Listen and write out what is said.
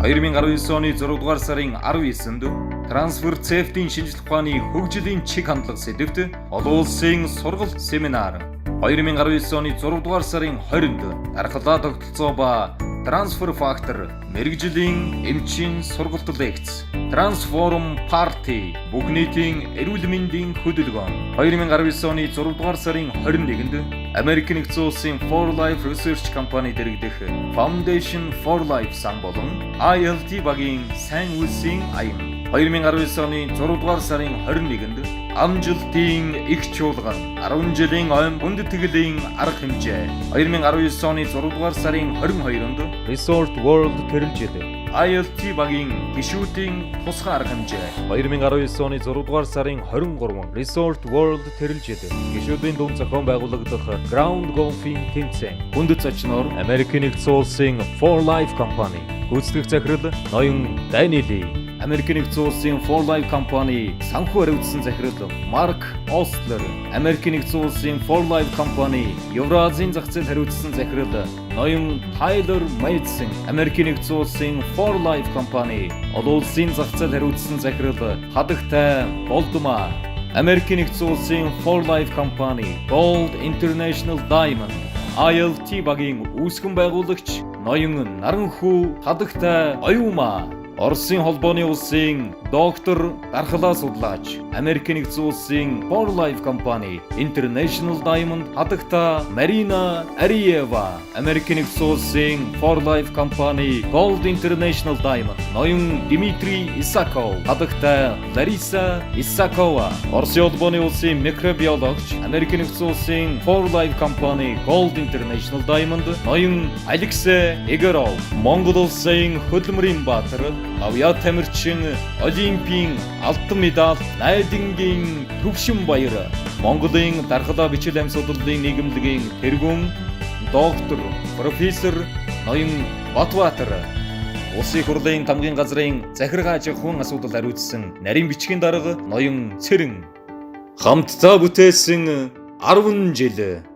2019 оны 6 дугаар сарын 19-нд трансфер цэфтийн шинжилх ухааны хөгжлийн чиг хандлага сэдвт олон улсын сургалт семинар 2019 оны 6 дугаар сарын 20-нд дархлаа тогтолцоо ба трансфер фактор мэргэжлийн эмчийн сургалт лекц трансформ парти бүх нийтийн эрүүл мэндийн хөдөлгөөн 2019 оны 6 дугаар сарын 21-нд Америк нэгдсэн улсын For Life Research компани дэргэдэх Foundation for Life сан болон ILT багийн сайн үйлсийн аян 2019 оны 6 дугаар сарын 21-нд амжилтын их чуулган 10 жилийн ойн хүндэтгэлийн арга хэмжээ 2019 оны 6 дугаар сарын 22-нд Resort World төрөлжид ILT багийн гишүүдийн тусгай арга хэмжээ 2019 оны 6 дугаар сарын 23-нд Resort World төрөлжид гишүүдийн дунд зохион байгуулагдах Ground Golf-ийн тэмцээн хүндэт зочноор Америк нэгдсэн улсын For Life компани гүйцэтгэх захирал ноён Даниэли Америк нэгдсэн улсын For Life компани санхүү хариуцсан захирал Марк Остлер Америк нэгдсэн улсын For Life компани Евразийн зах зээл хариуцсан захирал ноён Тайлер Мэйдсэн Америк нэгдсэн улсын For Life компани олон улсын зах зээл хариуцсан захирал Хадагтай Болдмар Америк нэгдсэн улсын For Life компани Gold International Diamond ILT багийн үүсгэн байгуулагч ноён Наранхүү Хадагтай Оюума Оросын холбооны улсын доктор дархлаа судлаач Америк нэгдсэн улсын For Life компани International Diamond хадагта Марина Ариева Америк нэгдсэн улсын For Life компани Gold International Diamond ноён Дмитрий Исаков хадагта Лариса Исакова Оросын холбооны улсын микробиологч Америк нэгдсэн улсын For Life компани Gold International Diamond ноён Алексей Егоров Монгол улсын хөдөлмөрийн баатар Авьяа тамирчин Олимпийн алтан медаль найдангийн төвшин баяр Монголын дархлаа бичил амь судлалын нийгэмлэгийн тэргүүн доктор профессор ноён Батбаатар Улсын хурлын тамгын газрын захиргааны аж ахуйн асуудал хариуцсан нарийн бичгийн дарга ноён Цэрэн хамтдаа бүтээсэн 10 жил